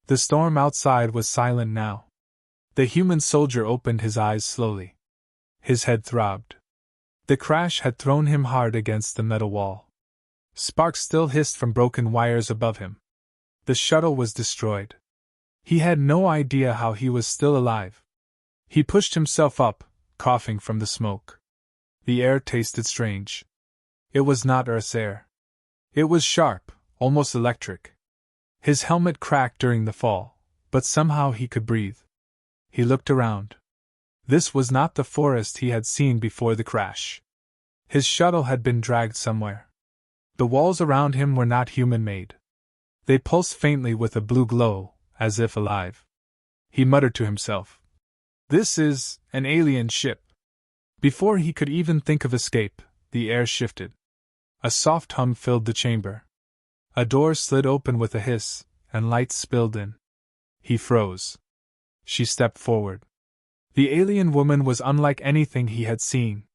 The storm outside was silent now. The human soldier opened his eyes slowly. His head throbbed. The crash had thrown him hard against the metal wall. Sparks still hissed from broken wires above him. The shuttle was destroyed. He had no idea how he was still alive. He pushed himself up, coughing from the smoke. The air tasted strange. It was not Earth's air. It was sharp, almost electric. His helmet cracked during the fall, but somehow he could breathe. He looked around. This was not the forest he had seen before the crash. His shuttle had been dragged somewhere. The walls around him were not human-made. They pulsed faintly with a blue glow, as if alive. He muttered to himself, "This is an alien ship." Before he could even think of escape, the air shifted. A soft hum filled the chamber. A door slid open with a hiss, and light spilled in. He froze. She stepped forward. The alien woman was unlike anything he had seen.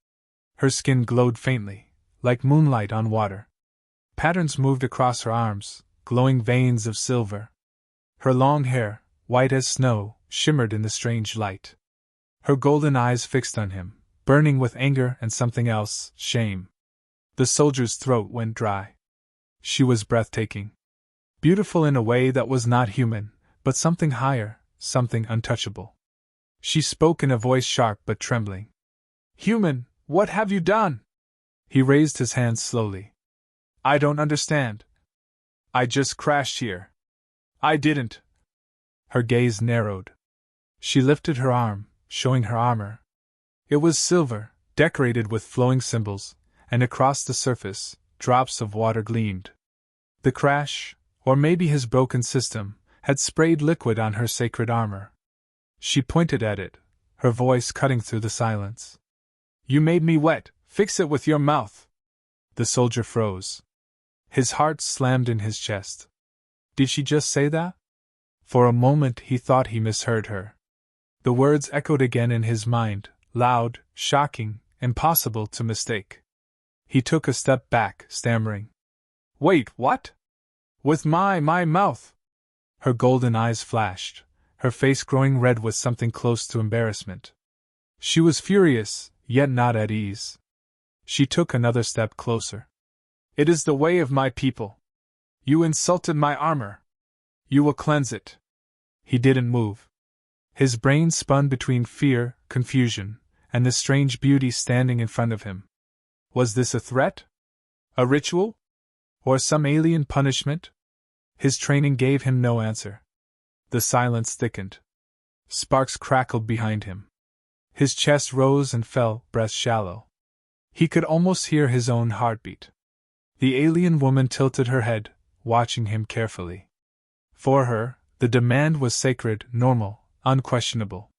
Her skin glowed faintly, like moonlight on water. Patterns moved across her arms, glowing veins of silver. Her long hair, white as snow, shimmered in the strange light. Her golden eyes fixed on him, burning with anger and something else, shame. The soldier's throat went dry. She was breathtaking. Beautiful in a way that was not human, but something higher, something untouchable. She spoke in a voice sharp but trembling. "Human, what have you done?" He raised his hands slowly. "I don't understand. I just crashed here. I didn't." Her gaze narrowed. She lifted her arm, showing her armor. It was silver, decorated with flowing symbols, and across the surface, drops of water gleamed. The crash, or maybe his broken system, had sprayed liquid on her sacred armor. She pointed at it, her voice cutting through the silence. "You made me wet, fix it with your mouth." The soldier froze. His heart slammed in his chest. Did she just say that? For a moment he thought he misheard her. The words echoed again in his mind, loud, shocking, impossible to mistake. He took a step back, stammering. "Wait, what? With my mouth?" Her golden eyes flashed, her face growing red with something close to embarrassment. She was furious, yet not at ease. She took another step closer. "It is the way of my people. You insulted my armor. You will cleanse it." He didn't move. His brain spun between fear, confusion, and the strange beauty standing in front of him. Was this a threat? A ritual? Or some alien punishment? His training gave him no answer. The silence thickened. Sparks crackled behind him. His chest rose and fell, breath shallow. He could almost hear his own heartbeat. The alien woman tilted her head, watching him carefully. For her, the demand was sacred, normal, unquestionable.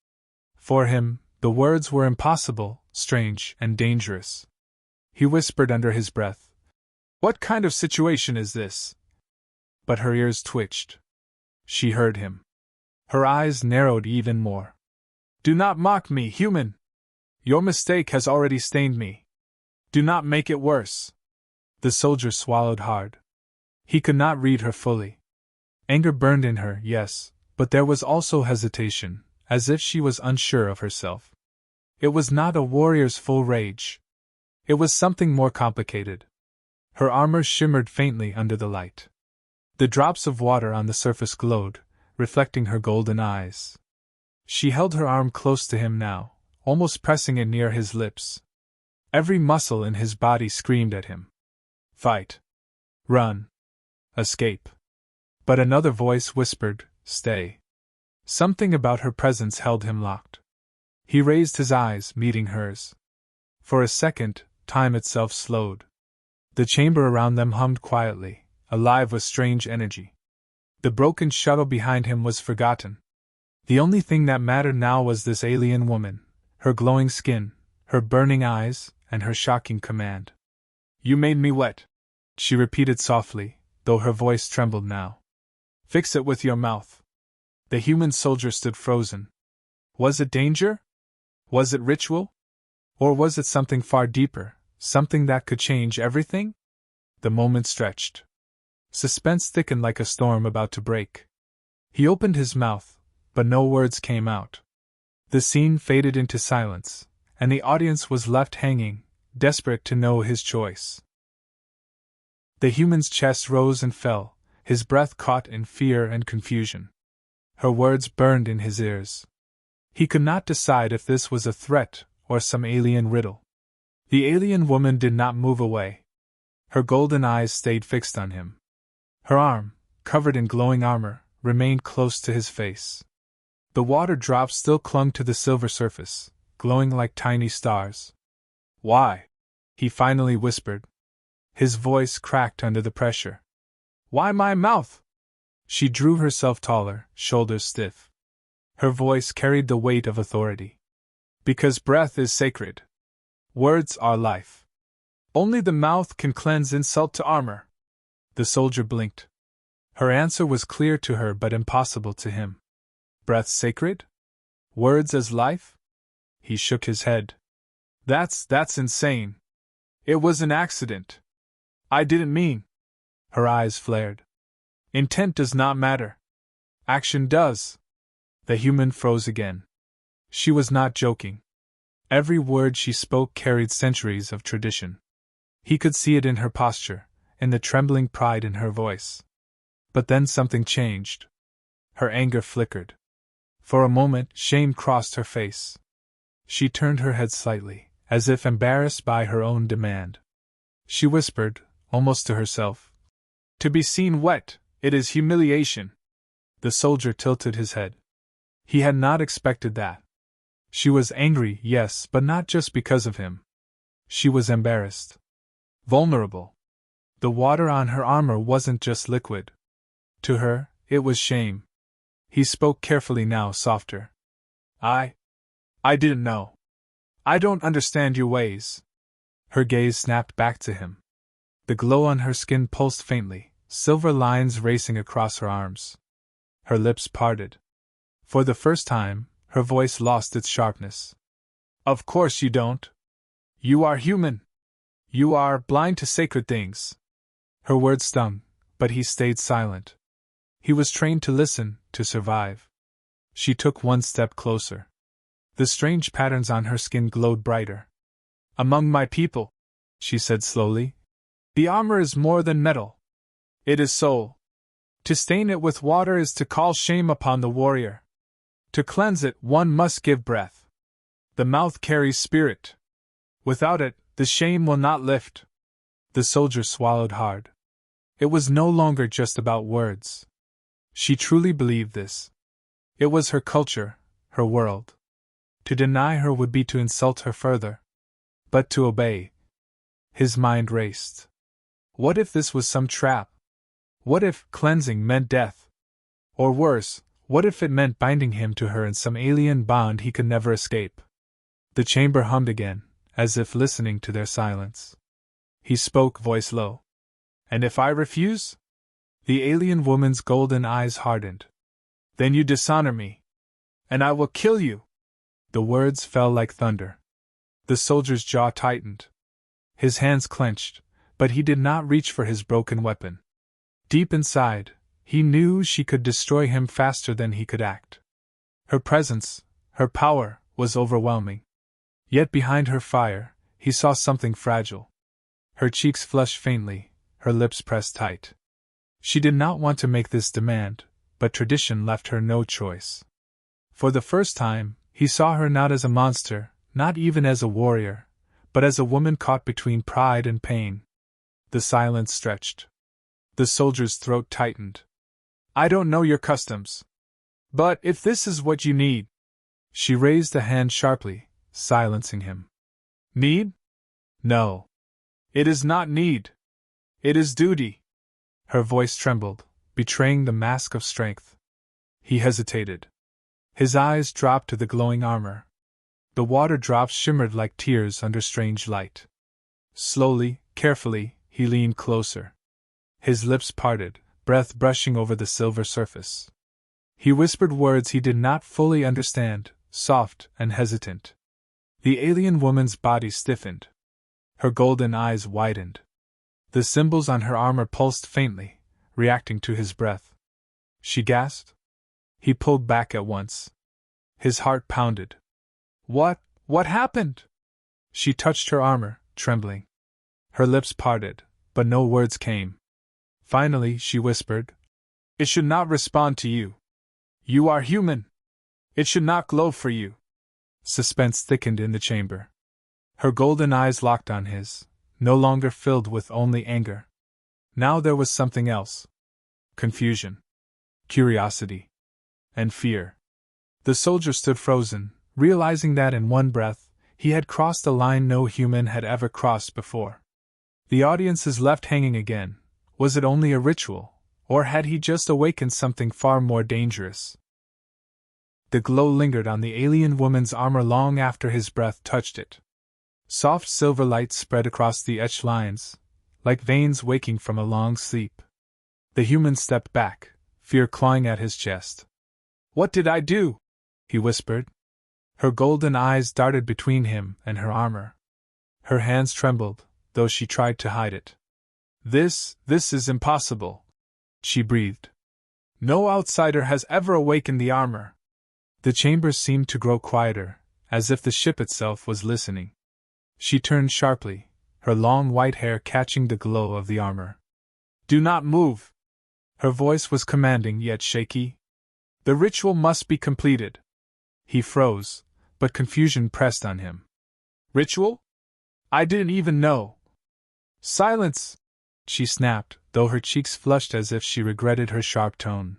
For him, the words were impossible, strange, and dangerous. He whispered under his breath, "What kind of situation is this?" But her ears twitched. She heard him. Her eyes narrowed even more. "Do not mock me, human! Your mistake has already stained me. Do not make it worse." The soldier swallowed hard. He could not read her fully. Anger burned in her, yes, but there was also hesitation, as if she was unsure of herself. It was not a warrior's full rage. It was something more complicated. Her armor shimmered faintly under the light. The drops of water on the surface glowed, reflecting her golden eyes. She held her arm close to him now, almost pressing it near his lips. Every muscle in his body screamed at him. Fight. Run. Escape. But another voice whispered, "Stay." Something about her presence held him locked. He raised his eyes, meeting hers. For a second, time itself slowed. The chamber around them hummed quietly, alive with strange energy. The broken shuttle behind him was forgotten. The only thing that mattered now was this alien woman, her glowing skin, her burning eyes, and her shocking command. "You made me wet," she repeated softly, though her voice trembled now. "Fix it with your mouth." The human soldier stood frozen. Was it danger? Was it ritual? Or was it something far deeper, something that could change everything? The moment stretched. Suspense thickened like a storm about to break. He opened his mouth, but no words came out. The scene faded into silence, and the audience was left hanging, desperate to know his choice. The human's chest rose and fell, his breath caught in fear and confusion. Her words burned in his ears. He could not decide if this was a threat or some alien riddle. The alien woman did not move away. Her golden eyes stayed fixed on him. Her arm, covered in glowing armor, remained close to his face. The water drops still clung to the silver surface, glowing like tiny stars. "Why?" he finally whispered. His voice cracked under the pressure. "Why my mouth?" She drew herself taller, shoulders stiff. Her voice carried the weight of authority. "Because breath is sacred. Words are life. Only the mouth can cleanse insult to armor." The soldier blinked. Her answer was clear to her but impossible to him. Breath sacred? Words as life? He shook his head. That's insane. It was an accident. I didn't mean. Her eyes flared. Intent does not matter. Action does. The human froze again. She was not joking. Every word she spoke carried centuries of tradition. He could see it in her posture, in the trembling pride in her voice. But then something changed. Her anger flickered. For a moment, shame crossed her face. She turned her head slightly, as if embarrassed by her own demand. She whispered, almost to herself, "To be seen wet, it is humiliation." The soldier tilted his head. He had not expected that. She was angry, yes, but not just because of him. She was embarrassed. Vulnerable. The water on her armor wasn't just liquid. To her, it was shame. He spoke carefully now, softer. I didn't know. I don't understand your ways." Her gaze snapped back to him. The glow on her skin pulsed faintly, silver lines racing across her arms. Her lips parted. For the first time, her voice lost its sharpness. "Of course you don't. You are human. You are blind to sacred things." Her words stung, but he stayed silent. He was trained to listen, to survive. She took one step closer. The strange patterns on her skin glowed brighter. "Among my people," she said slowly, "the armor is more than metal. It is soul. To stain it with water is to call shame upon the warrior. To cleanse it, one must give breath. The mouth carries spirit. Without it, the shame will not lift." The soldier swallowed hard. It was no longer just about words. She truly believed this. It was her culture, her world. To deny her would be to insult her further. But to obey. His mind raced. What if this was some trap? What if cleansing meant death? Or worse, what if it meant binding him to her in some alien bond he could never escape? The chamber hummed again, as if listening to their silence. He spoke, voice low. "And if I refuse?" The alien woman's golden eyes hardened. "Then you dishonor me. And I will kill you." The words fell like thunder. The soldier's jaw tightened. His hands clenched, but he did not reach for his broken weapon. Deep inside, he knew she could destroy him faster than he could act. Her presence, her power, was overwhelming. Yet behind her fire, he saw something fragile. Her cheeks flushed faintly, her lips pressed tight. She did not want to make this demand, but tradition left her no choice. For the first time, he saw her not as a monster, not even as a warrior, but as a woman caught between pride and pain. The silence stretched. The soldier's throat tightened. "I don't know your customs. But if this is what you need..." She raised a hand sharply, silencing him. "Need? No. It is not need. It is duty." Her voice trembled, betraying the mask of strength. He hesitated. His eyes dropped to the glowing armor. The water drops shimmered like tears under strange light. Slowly, carefully, he leaned closer. His lips parted, breath brushing over the silver surface. He whispered words he did not fully understand, soft and hesitant. The alien woman's body stiffened. Her golden eyes widened. The symbols on her armor pulsed faintly, reacting to his breath. She gasped. He pulled back at once. His heart pounded. What happened? She touched her armor, trembling. Her lips parted, but no words came. Finally, she whispered, "It should not respond to you. You are human. It should not glow for you." Suspense thickened in the chamber. Her golden eyes locked on his, no longer filled with only anger. Now there was something else. Confusion, curiosity, and fear. The soldier stood frozen, realizing that in one breath, he had crossed a line no human had ever crossed before. The audience is left hanging again. Was it only a ritual, or had he just awakened something far more dangerous? The glow lingered on the alien woman's armor long after his breath touched it. Soft silver light spread across the etched lines, like veins waking from a long sleep. The human stepped back, fear clawing at his chest. "What did I do?" he whispered. Her golden eyes darted between him and her armor. Her hands trembled, though she tried to hide it. This is impossible," she breathed. "No outsider has ever awakened the armor." The chamber seemed to grow quieter, as if the ship itself was listening. She turned sharply, her long white hair catching the glow of the armor. "Do not move!" Her voice was commanding yet shaky. "The ritual must be completed." He froze, but confusion pressed on him. "Ritual? I didn't even know." "Silence!" she snapped, though her cheeks flushed as if she regretted her sharp tone.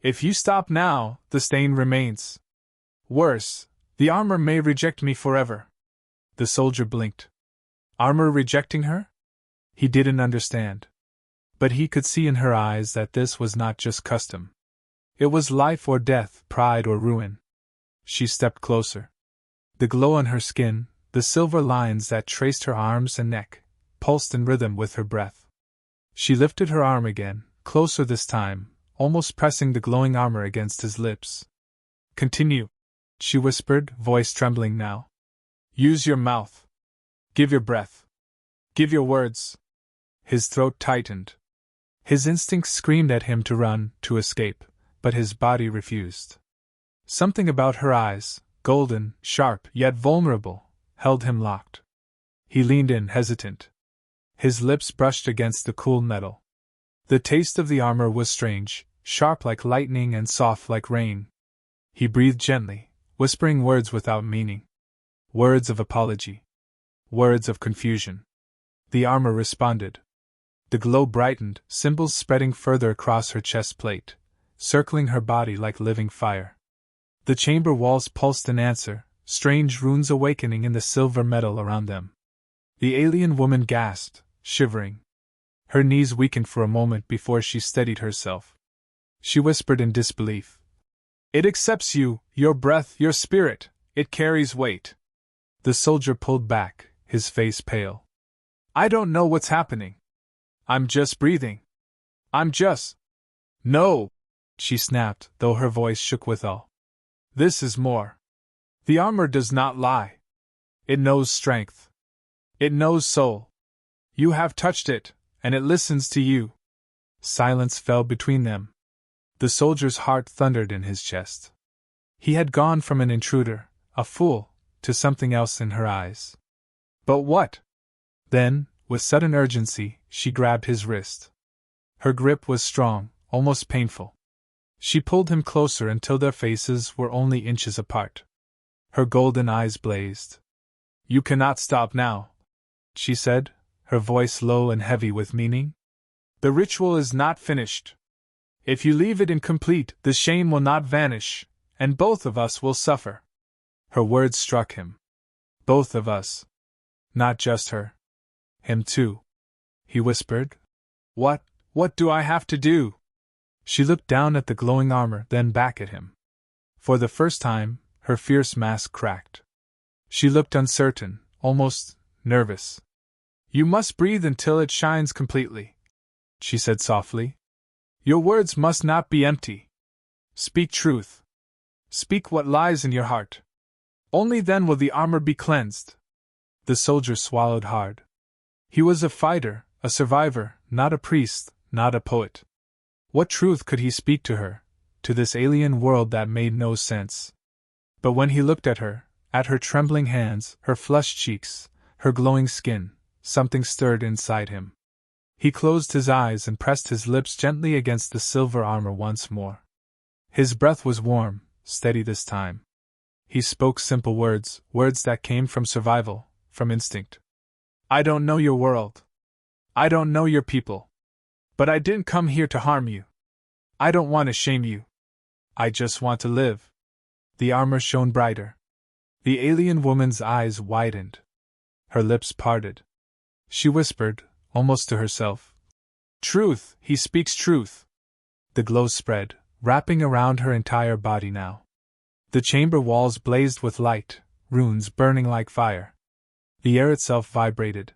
"If you stop now, the stain remains. Worse, the armor may reject me forever." The soldier blinked. Armor rejecting her? He didn't understand. But he could see in her eyes that this was not just custom. It was life or death, pride or ruin. She stepped closer. The glow on her skin, the silver lines that traced her arms and neck, pulsed in rhythm with her breath. She lifted her arm again, closer this time, almost pressing the glowing armor against his lips. "Continue," she whispered, voice trembling now. "Use your mouth. Give your breath. Give your words." His throat tightened. His instincts screamed at him to run, to escape, but his body refused. Something about her eyes, golden, sharp, yet vulnerable, held him locked. He leaned in, hesitant. His lips brushed against the cool metal. The taste of the armor was strange, sharp like lightning and soft like rain. He breathed gently, whispering words without meaning. Words of apology. Words of confusion. The armor responded. The glow brightened, symbols spreading further across her chest plate, circling her body like living fire. The chamber walls pulsed in answer, strange runes awakening in the silver metal around them. The alien woman gasped, shivering. Her knees weakened for a moment before she steadied herself. She whispered in disbelief. "It accepts you, your breath, your spirit. It carries weight." The soldier pulled back, his face pale. "I don't know what's happening. I'm just breathing. I'm just—" "No!" she snapped, though her voice shook withal. "This is more. The armor does not lie. It knows strength. It knows soul. You have touched it, and it listens to you." Silence fell between them. The soldier's heart thundered in his chest. He had gone from an intruder, a fool, to something else in her eyes. But what? Then, with sudden urgency, she grabbed his wrist. Her grip was strong, almost painful. She pulled him closer until their faces were only inches apart. Her golden eyes blazed. "You cannot stop now," she said, her voice low and heavy with meaning. "The ritual is not finished. If you leave it incomplete, the shame will not vanish, and both of us will suffer." Her words struck him. Both of us. Not just her. Him too. He whispered. What do I have to do?" She looked down at the glowing armor, then back at him. For the first time, her fierce mask cracked. She looked uncertain, almost nervous. "You must breathe until it shines completely," she said softly. "Your words must not be empty. Speak truth. Speak what lies in your heart. Only then will the armor be cleansed." The soldier swallowed hard. He was a fighter, a survivor, not a priest, not a poet. What truth could he speak to her, to this alien world that made no sense. But when he looked at her trembling hands, her flushed cheeks, her glowing skin, something stirred inside him. He closed his eyes and pressed his lips gently against the silver armor once more. His breath was warm, steady this time. He spoke simple words, words that came from survival, from instinct. I don't know your world. I don't know your people. But I didn't come here to harm you. I don't want to shame you. I just want to live. The armor shone brighter. The alien woman's eyes widened. Her lips parted. She whispered, almost to herself, "Truth, he speaks truth." The glow spread, wrapping around her entire body now. The chamber walls blazed with light, runes burning like fire. The air itself vibrated.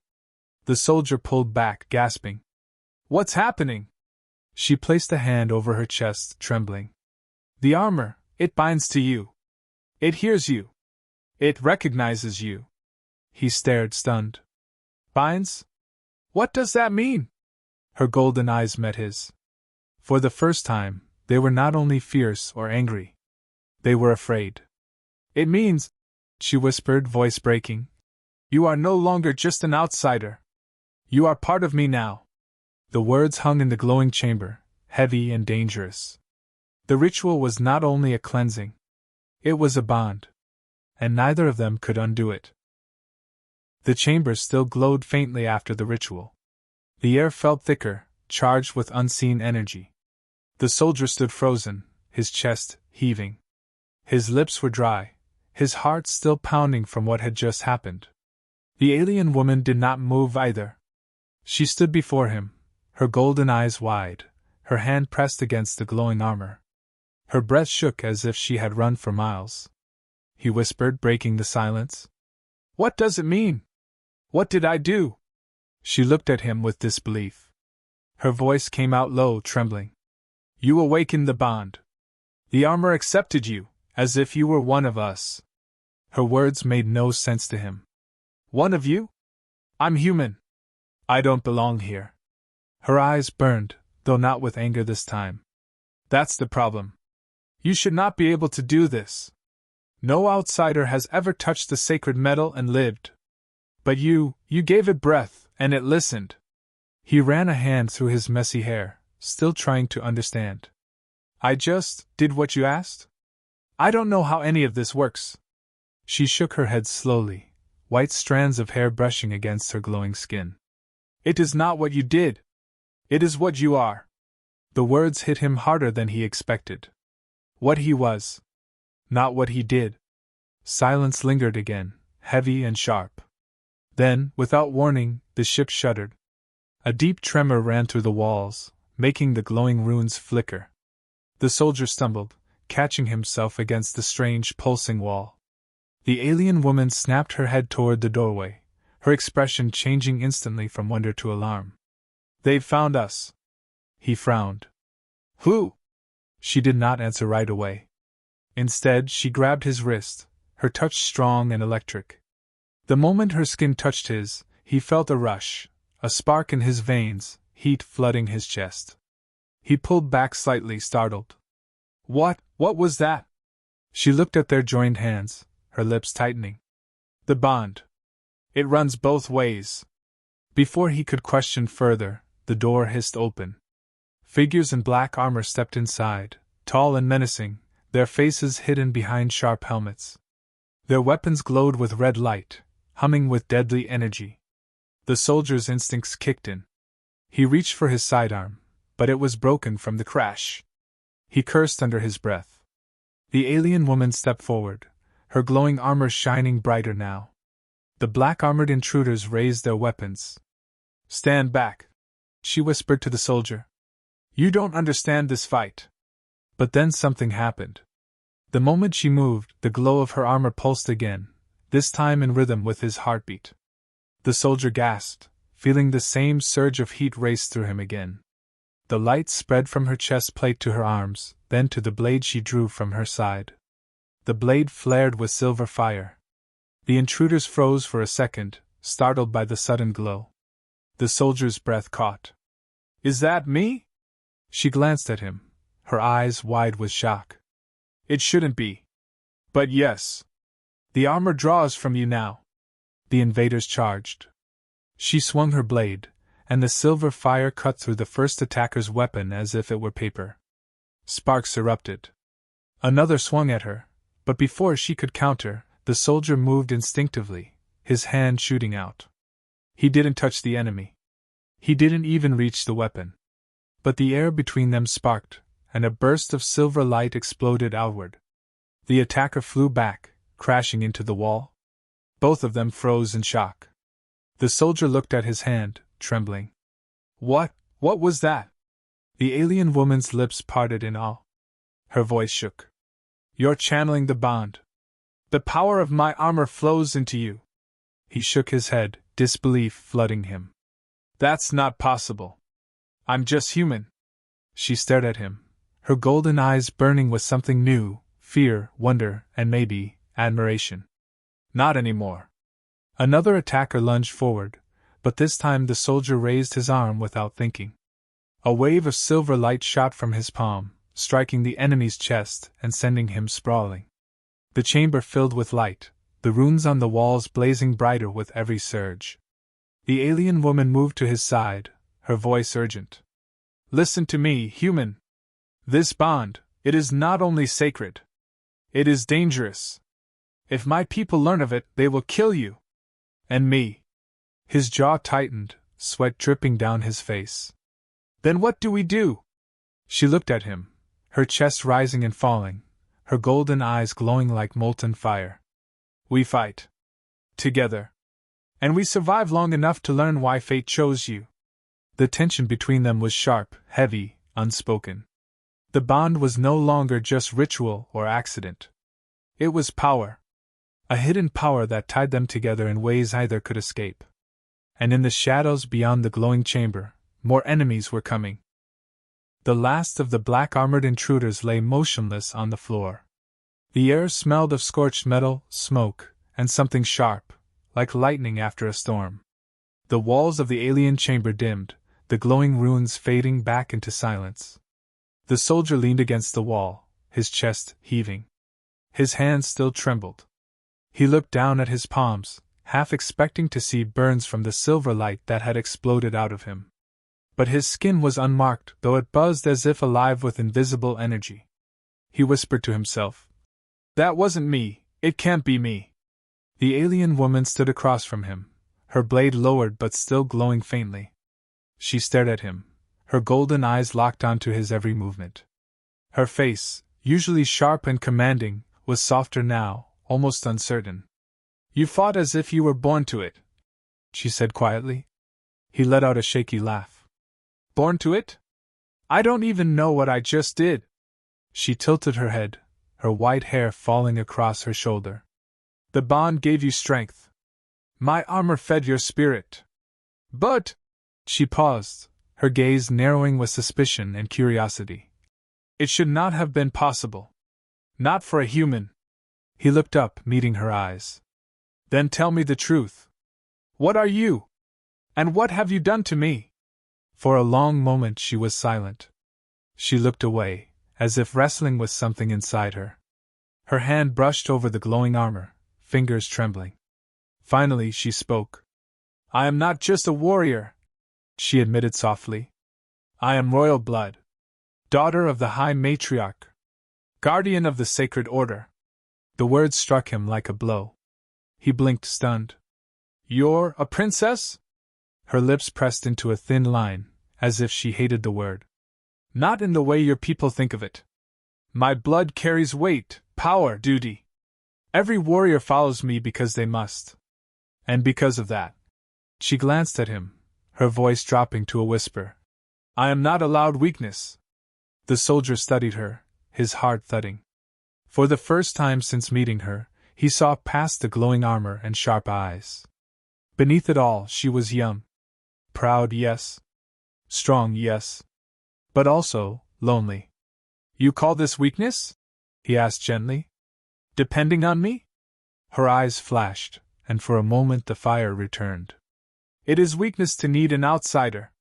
The soldier pulled back, gasping. "What's happening?" She placed a hand over her chest, trembling. "The armor, it binds to you. It hears you. It recognizes you." He stared, stunned. "Binds? What does that mean?" Her golden eyes met his. For the first time, they were not only fierce or angry. They were afraid. "It means," she whispered, voice breaking, "you are no longer just an outsider. You are part of me now." The words hung in the glowing chamber, heavy and dangerous. The ritual was not only a cleansing. It was a bond. And neither of them could undo it. The chamber still glowed faintly after the ritual. The air felt thicker, charged with unseen energy. The soldier stood frozen, his chest heaving. His lips were dry, his heart still pounding from what had just happened. The alien woman did not move either. She stood before him, her golden eyes wide, her hand pressed against the glowing armor. Her breath shook as if she had run for miles. He whispered, breaking the silence. "What does it mean? What did I do?" She looked at him with disbelief. Her voice came out low, trembling. "You awakened the bond. The armor accepted you, as if you were one of us." Her words made no sense to him. "One of you? I'm human. I don't belong here." Her eyes burned, though not with anger this time. "That's the problem. You should not be able to do this. No outsider has ever touched the sacred metal and lived. But you gave it breath, and it listened." He ran a hand through his messy hair, still trying to understand. "I just did what you asked? I don't know how any of this works." She shook her head slowly, white strands of hair brushing against her glowing skin. "It is not what you did. It is what you are." The words hit him harder than he expected. What he was. Not what he did. Silence lingered again, heavy and sharp. Then, without warning, the ship shuddered. A deep tremor ran through the walls, making the glowing runes flicker. The soldier stumbled, catching himself against the strange, pulsing wall. The alien woman snapped her head toward the doorway, her expression changing instantly from wonder to alarm. "They've found us." He frowned. "Who?" She did not answer right away. Instead, she grabbed his wrist, her touch strong and electric. The moment her skin touched his, he felt a rush, a spark in his veins, heat flooding his chest. He pulled back slightly, startled. What was that?" She looked at their joined hands, her lips tightening. "The bond. It runs both ways." Before he could question further, the door hissed open. Figures in black armor stepped inside, tall and menacing, their faces hidden behind sharp helmets. Their weapons glowed with red light, humming with deadly energy. The soldier's instincts kicked in. He reached for his sidearm, but it was broken from the crash. He cursed under his breath. The alien woman stepped forward, her glowing armor shining brighter now. The black-armored intruders raised their weapons. "Stand back," she whispered to the soldier. "You don't understand this fight." But then something happened. The moment she moved, the glow of her armor pulsed again, this time in rhythm with his heartbeat. The soldier gasped, feeling the same surge of heat race through him again. The light spread from her chest plate to her arms, then to the blade she drew from her side. The blade flared with silver fire. The intruders froze for a second, startled by the sudden glow. The soldier's breath caught. "Is that me?" She glanced at him, her eyes wide with shock. It shouldn't be. But yes. The armor draws from you now. The invaders charged. She swung her blade, and the silver fire cut through the first attacker's weapon as if it were paper. Sparks erupted. Another swung at her, but before she could counter, the soldier moved instinctively, his hand shooting out. He didn't touch the enemy. He didn't even reach the weapon. But the air between them sparked, and a burst of silver light exploded outward. The attacker flew back, crashing into the wall. Both of them froze in shock. The soldier looked at his hand, trembling. What was that? The alien woman's lips parted in awe. Her voice shook. You're channeling the bond. The power of my armor flows into you. He shook his head, disbelief flooding him. That's not possible. I'm just human. She stared at him, her golden eyes burning with something new, fear, wonder, and maybe, admiration. Not anymore. Another attacker lunged forward, but this time the soldier raised his arm without thinking. A wave of silver light shot from his palm, striking the enemy's chest and sending him sprawling. The chamber filled with light, the runes on the walls blazing brighter with every surge. The alien woman moved to his side, her voice urgent. Listen to me, human. This bond, it is not only sacred. It is dangerous. If my people learn of it, they will kill you. And me. His jaw tightened, sweat dripping down his face. Then what do we do? She looked at him, her chest rising and falling, her golden eyes glowing like molten fire. We fight. Together. And we survive long enough to learn why fate chose you. The tension between them was sharp, heavy, unspoken. The bond was no longer just ritual or accident. It was power. A hidden power that tied them together in ways either could escape. And in the shadows beyond the glowing chamber, more enemies were coming. The last of the black-armored intruders lay motionless on the floor. The air smelled of scorched metal, smoke, and something sharp, like lightning after a storm. The walls of the alien chamber dimmed, the glowing runes fading back into silence. The soldier leaned against the wall, his chest heaving. His hands still trembled. He looked down at his palms, half expecting to see burns from the silver light that had exploded out of him. But his skin was unmarked, though it buzzed as if alive with invisible energy. He whispered to himself, That wasn't me, it can't be me. The alien woman stood across from him, her blade lowered but still glowing faintly. She stared at him, her golden eyes locked onto his every movement. Her face, usually sharp and commanding, was softer now, almost uncertain. You fought as if you were born to it, she said quietly. He let out a shaky laugh. Born to it? I don't even know what I just did. She tilted her head, her white hair falling across her shoulder. The bond gave you strength. My armor fed your spirit. But, she paused, her gaze narrowing with suspicion and curiosity. It should not have been possible. Not for a human. He looked up, meeting her eyes. Then tell me the truth. What are you? And what have you done to me? For a long moment she was silent. She looked away, as if wrestling with something inside her. Her hand brushed over the glowing armor, fingers trembling. Finally she spoke. I am not just a warrior, she admitted softly. I am royal blood. Daughter of the High Matriarch. Guardian of the Sacred Order. The words struck him like a blow. He blinked, stunned. You're a princess? Her lips pressed into a thin line, as if she hated the word. Not in the way your people think of it. My blood carries weight, power, duty. Every warrior follows me because they must. And because of that. She glanced at him, her voice dropping to a whisper. I am not allowed weakness. The soldier studied her, his heart thudding. For the first time since meeting her, he saw past the glowing armor and sharp eyes. Beneath it all, she was young. Proud, yes. Strong, yes. But also, lonely. You call this weakness? He asked gently. Depending on me? Her eyes flashed, and for a moment the fire returned. It is weakness to need an outsider.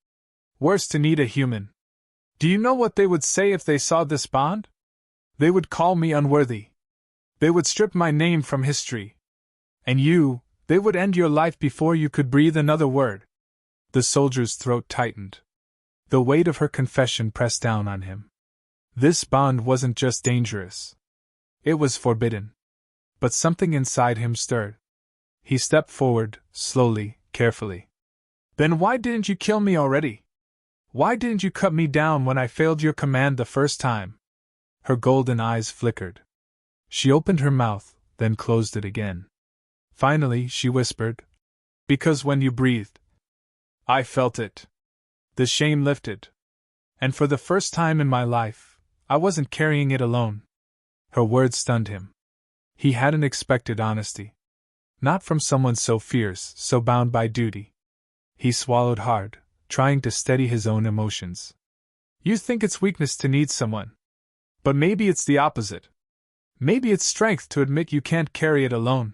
Worse to need a human. Do you know what they would say if they saw this bond? They would call me unworthy. They would strip my name from history. And you, they would end your life before you could breathe another word. The soldier's throat tightened. The weight of her confession pressed down on him. This bond wasn't just dangerous. It was forbidden. But something inside him stirred. He stepped forward, slowly, carefully. Then why didn't you kill me already? Why didn't you cut me down when I failed your command the first time? Her golden eyes flickered. She opened her mouth, then closed it again. Finally, she whispered, "Because when you breathed, I felt it." The shame lifted. And for the first time in my life, I wasn't carrying it alone. Her words stunned him. He hadn't expected honesty. Not from someone so fierce, so bound by duty. He swallowed hard, trying to steady his own emotions. You think it's weakness to need someone. But maybe it's the opposite. Maybe it's strength to admit you can't carry it alone.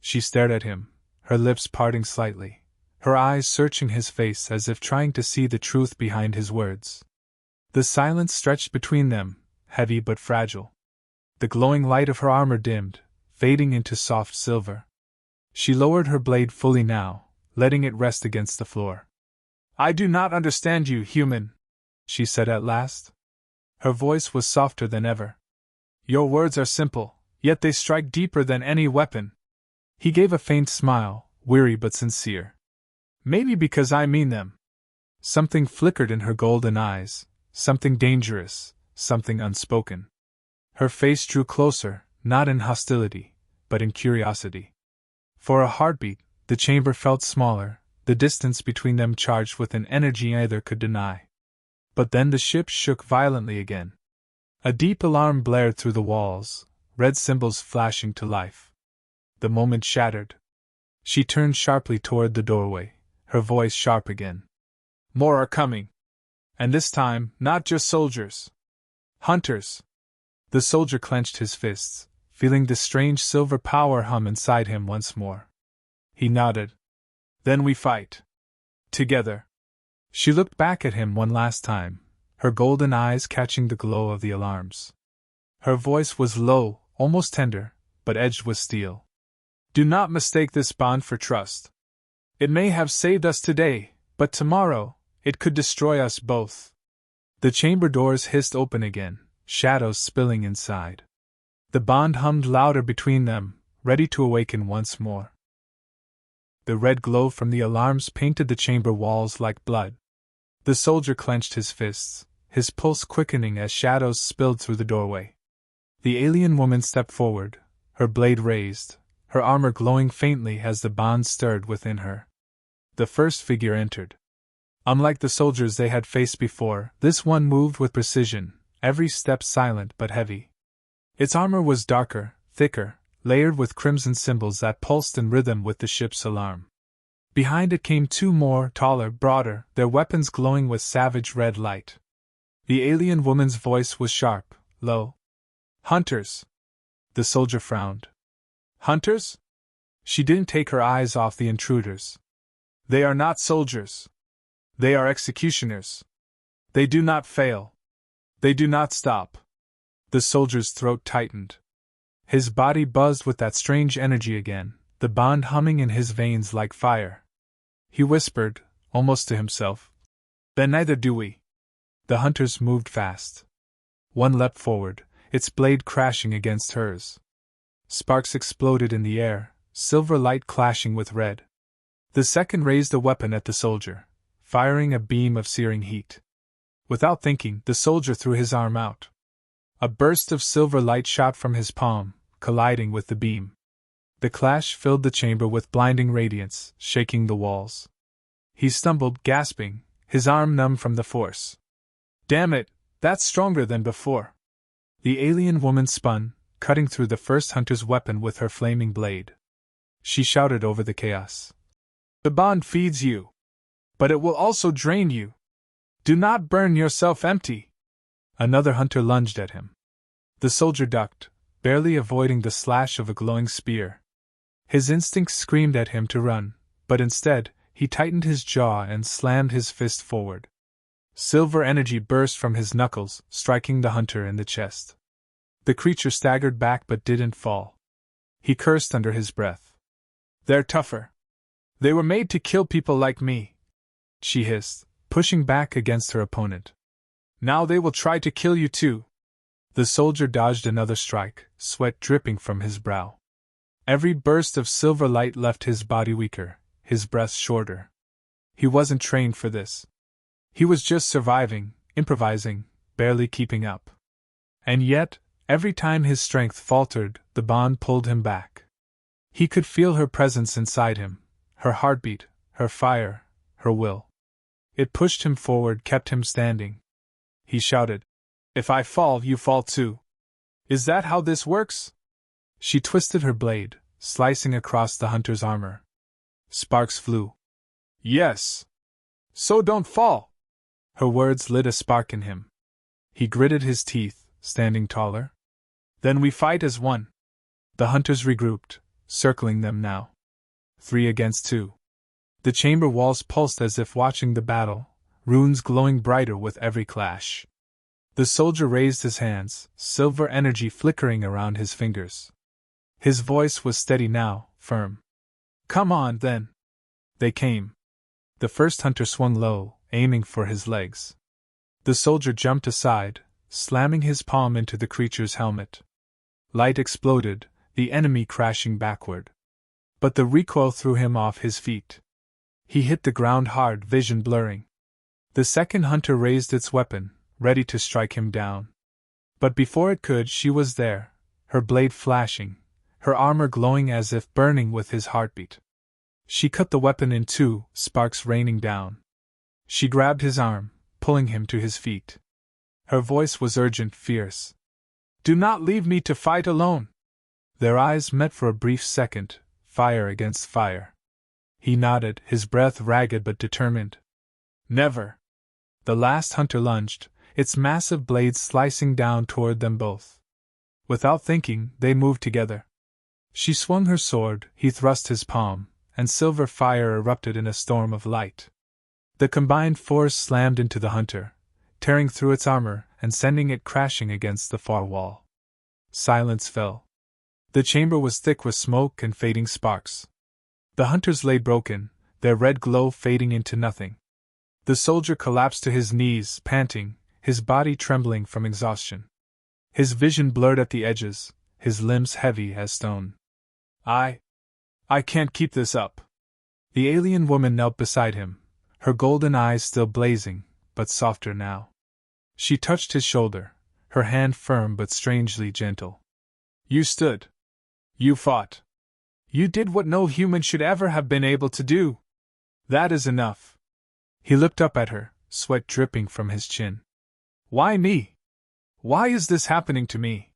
She stared at him, her lips parting slightly, her eyes searching his face as if trying to see the truth behind his words. The silence stretched between them, heavy but fragile. The glowing light of her armor dimmed, fading into soft silver. She lowered her blade fully now, letting it rest against the floor. "I do not understand you, human," she said at last. Her voice was softer than ever. "Your words are simple, yet they strike deeper than any weapon." He gave a faint smile, weary but sincere. "Maybe because I mean them." Something flickered in her golden eyes, something dangerous, something unspoken. Her face drew closer, not in hostility, but in curiosity. For a heartbeat, the chamber felt smaller, the distance between them charged with an energy neither could deny. But then the ship shook violently again. A deep alarm blared through the walls, red symbols flashing to life. The moment shattered. She turned sharply toward the doorway, her voice sharp again. "More are coming. And this time, not just soldiers. Hunters." The soldier clenched his fists, feeling the strange silver power hum inside him once more. He nodded. "Then we fight. Together." She looked back at him one last time, her golden eyes catching the glow of the alarms. Her voice was low, almost tender, but edged with steel. "Do not mistake this bond for trust. It may have saved us today, but tomorrow, it could destroy us both." The chamber doors hissed open again, shadows spilling inside. The bond hummed louder between them, ready to awaken once more. The red glow from the alarms painted the chamber walls like blood. The soldier clenched his fists, his pulse quickening as shadows spilled through the doorway. The alien woman stepped forward, her blade raised, her armor glowing faintly as the bond stirred within her. The first figure entered. Unlike the soldiers they had faced before, this one moved with precision, every step silent but heavy. Its armor was darker, thicker, layered with crimson symbols that pulsed in rhythm with the ship's alarm. Behind it came two more, taller, broader, their weapons glowing with savage red light. The alien woman's voice was sharp, low. "Hunters." The soldier frowned. "Hunters?" She didn't take her eyes off the intruders. "They are not soldiers. They are executioners. They do not fail. They do not stop." The soldier's throat tightened. His body buzzed with that strange energy again, the bond humming in his veins like fire. He whispered, almost to himself, "Then neither do we." The hunters moved fast. One leapt forward, its blade crashing against hers. Sparks exploded in the air, silver light clashing with red. The second raised a weapon at the soldier, firing a beam of searing heat. Without thinking, the soldier threw his arm out. A burst of silver light shot from his palm, colliding with the beam. The clash filled the chamber with blinding radiance, shaking the walls. He stumbled, gasping, his arm numb from the force. "Damn it, that's stronger than before." The alien woman spun, cutting through the first hunter's weapon with her flaming blade. She shouted over the chaos. "The bond feeds you. But it will also drain you. Do not burn yourself empty." Another hunter lunged at him. The soldier ducked, barely avoiding the slash of a glowing spear. His instincts screamed at him to run, but instead, he tightened his jaw and slammed his fist forward. Silver energy burst from his knuckles, striking the hunter in the chest. The creature staggered back but didn't fall. He cursed under his breath. "They're tougher. They were made to kill people like me," she hissed, pushing back against her opponent. "Now they will try to kill you too." The soldier dodged another strike, sweat dripping from his brow. Every burst of silver light left his body weaker, his breath shorter. He wasn't trained for this. He was just surviving, improvising, barely keeping up. And yet, every time his strength faltered, the bond pulled him back. He could feel her presence inside him, her heartbeat, her fire, her will. It pushed him forward, kept him standing. He shouted, "If I fall, you fall too. Is that how this works?" She twisted her blade, slicing across the hunter's armor. Sparks flew. "Yes. So don't fall." Her words lit a spark in him. He gritted his teeth, standing taller. "Then we fight as one." The hunters regrouped, circling them now. 3 against 2. The chamber walls pulsed as if watching the battle, runes glowing brighter with every clash. The soldier raised his hands, silver energy flickering around his fingers. His voice was steady now, firm. "Come on, then." They came. The first hunter swung low, aiming for his legs. The soldier jumped aside, slamming his palm into the creature's helmet. Light exploded, the enemy crashing backward. But the recoil threw him off his feet. He hit the ground hard, vision blurring. The second hunter raised its weapon, ready to strike him down. But before it could, she was there, her blade flashing, her armor glowing as if burning with his heartbeat. She cut the weapon in two, sparks raining down. She grabbed his arm, pulling him to his feet. Her voice was urgent, fierce. "Do not leave me to fight alone." Their eyes met for a brief second, fire against fire. He nodded, his breath ragged but determined. "Never." The last hunter lunged, its massive blade slicing down toward them both. Without thinking, they moved together. She swung her sword, he thrust his palm, and silver fire erupted in a storm of light. The combined force slammed into the hunter, tearing through its armor and sending it crashing against the far wall. Silence fell. The chamber was thick with smoke and fading sparks. The hunters lay broken, their red glow fading into nothing. The soldier collapsed to his knees, panting, his body trembling from exhaustion. His vision blurred at the edges, his limbs heavy as stone. I can't keep this up." The alien woman knelt beside him, her golden eyes still blazing, but softer now. She touched his shoulder, her hand firm but strangely gentle. "You stood. You fought. You did what no human should ever have been able to do. That is enough." He looked up at her, sweat dripping from his chin. "Why me? Why is this happening to me?"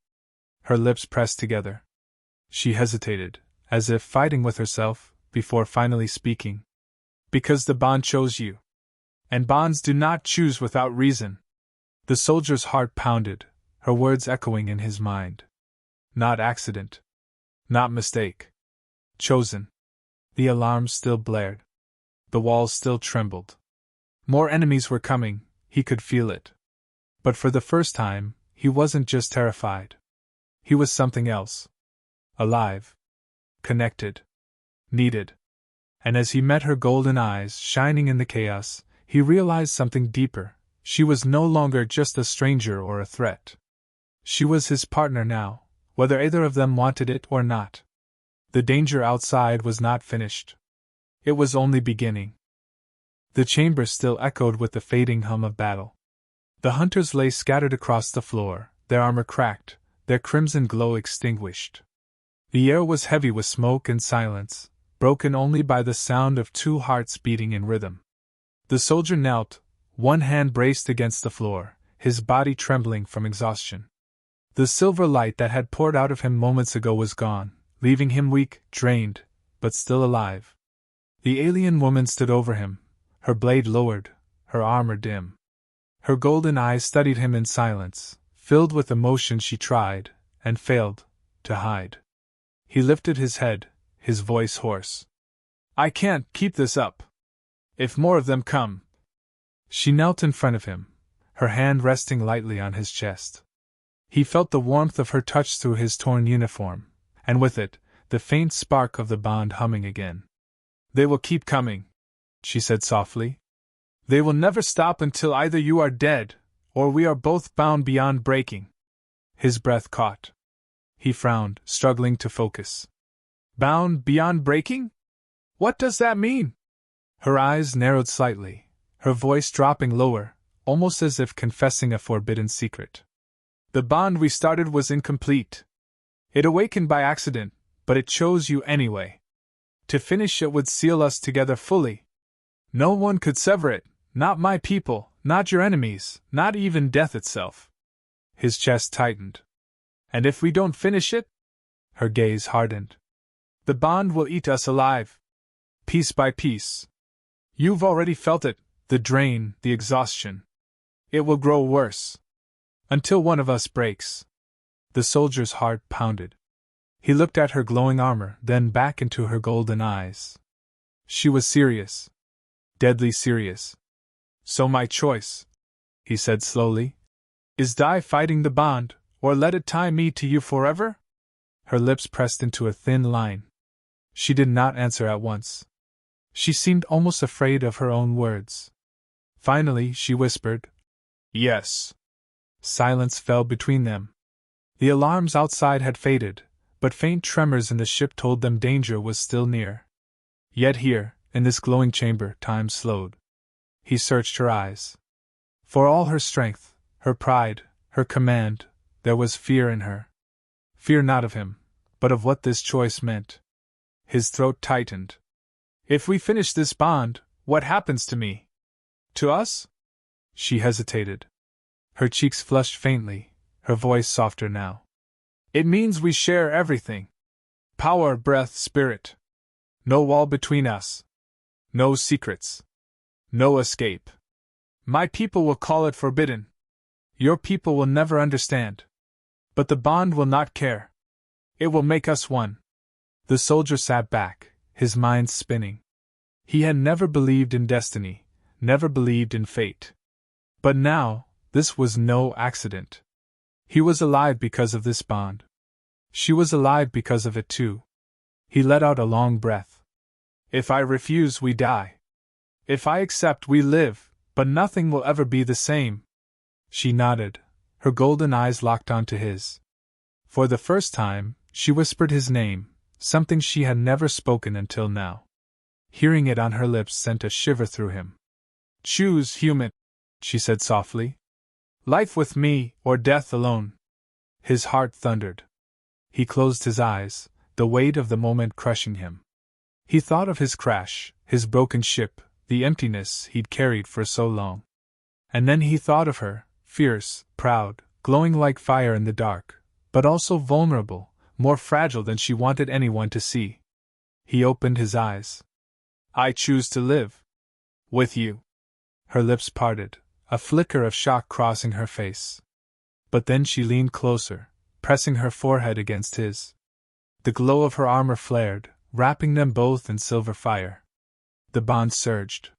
Her lips pressed together. She hesitated, as if fighting with herself, before finally speaking. "Because the bond chose you. And bonds do not choose without reason." The soldier's heart pounded, her words echoing in his mind. Not accident. Not mistake. Chosen. The alarms still blared. The walls still trembled. More enemies were coming, he could feel it. But for the first time, he wasn't just terrified. He was something else. Alive. Connected. Needed. And as he met her golden eyes shining in the chaos, he realized something deeper. She was no longer just a stranger or a threat. She was his partner now, whether either of them wanted it or not. The danger outside was not finished. It was only beginning. The chamber still echoed with the fading hum of battle. The hunters lay scattered across the floor, their armor cracked, their crimson glow extinguished. The air was heavy with smoke and silence, broken only by the sound of two hearts beating in rhythm. The soldier knelt, one hand braced against the floor, his body trembling from exhaustion. The silver light that had poured out of him moments ago was gone, leaving him weak, drained, but still alive. The alien woman stood over him, her blade lowered, her armor dim. Her golden eyes studied him in silence, filled with emotion she tried, and failed, to hide. He lifted his head, his voice hoarse. "I can't keep this up. If more of them come..." She knelt in front of him, her hand resting lightly on his chest. He felt the warmth of her touch through his torn uniform, and with it, the faint spark of the bond humming again. "They will keep coming," she said softly. "They will never stop until either you are dead, or we are both bound beyond breaking." His breath caught. He frowned, struggling to focus. "Bound beyond breaking? What does that mean?" Her eyes narrowed slightly, her voice dropping lower, almost as if confessing a forbidden secret. "The bond we started was incomplete. It awakened by accident, but it chose you anyway. To finish it would seal us together fully. No one could sever it, not my people, not your enemies, not even death itself." His chest tightened. "And if we don't finish it?" Her gaze hardened. "The bond will eat us alive. Piece by piece. You've already felt it, the drain, the exhaustion. It will grow worse. Until one of us breaks." The soldier's heart pounded. He looked at her glowing armor, then back into her golden eyes. She was serious. Deadly serious. "So my choice," he said slowly, "is die fighting the bond, or let it tie me to you forever?" Her lips pressed into a thin line. She did not answer at once. She seemed almost afraid of her own words. Finally, she whispered, "Yes." Silence fell between them. The alarms outside had faded, but faint tremors in the ship told them danger was still near. Yet here, in this glowing chamber, time slowed. He searched her eyes. For all her strength, her pride, her command, there was fear in her. Fear not of him, but of what this choice meant. His throat tightened. "If we finish this bond, what happens to me? To us?" She hesitated. Her cheeks flushed faintly, her voice softer now. "It means we share everything. Power, breath, spirit. No wall between us. No secrets. No escape. My people will call it forbidden. Your people will never understand. But the bond will not care. It will make us one." The soldier sat back, his mind spinning. He had never believed in destiny, never believed in fate. But now, this was no accident. He was alive because of this bond. She was alive because of it too. He let out a long breath. "If I refuse, we die. If I accept, we live, but nothing will ever be the same." She nodded, her golden eyes locked onto his. For the first time, she whispered his name, something she had never spoken until now. Hearing it on her lips sent a shiver through him. "Choose, human," she said softly. "Life with me, or death alone." His heart thundered. He closed his eyes, the weight of the moment crushing him. He thought of his crash, his broken ship, the emptiness he'd carried for so long. And then he thought of her, fierce, proud, glowing like fire in the dark, but also vulnerable, more fragile than she wanted anyone to see. He opened his eyes. "I choose to live. With you." Her lips parted, a flicker of shock crossing her face. But then she leaned closer, pressing her forehead against his. The glow of her armor flared, wrapping them both in silver fire. The bond surged.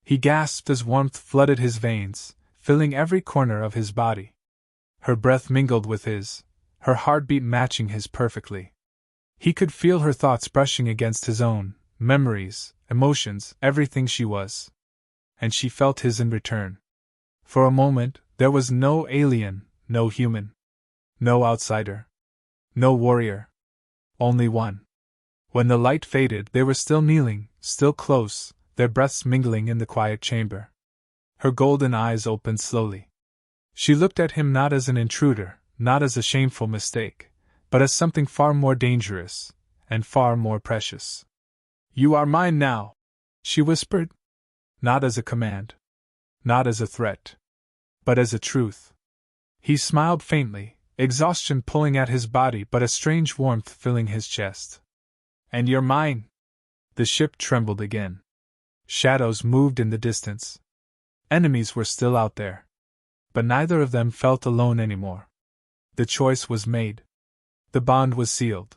He gasped as warmth flooded his veins, filling every corner of his body. Her breath mingled with his, her heartbeat matching his perfectly. He could feel her thoughts brushing against his own, memories, emotions, everything she was. And she felt his in return. For a moment, there was no alien, no human. No outsider. No warrior. Only one. When the light faded, they were still kneeling, still close, their breaths mingling in the quiet chamber. Her golden eyes opened slowly. She looked at him not as an intruder, not as a shameful mistake, but as something far more dangerous, and far more precious. "You are mine now," she whispered. Not as a command. Not as a threat. But as a truth. He smiled faintly, exhaustion pulling at his body but a strange warmth filling his chest. "And you're mine." The ship trembled again. Shadows moved in the distance. Enemies were still out there. But neither of them felt alone anymore. The choice was made. The bond was sealed.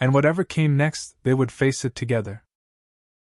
And whatever came next, they would face it together.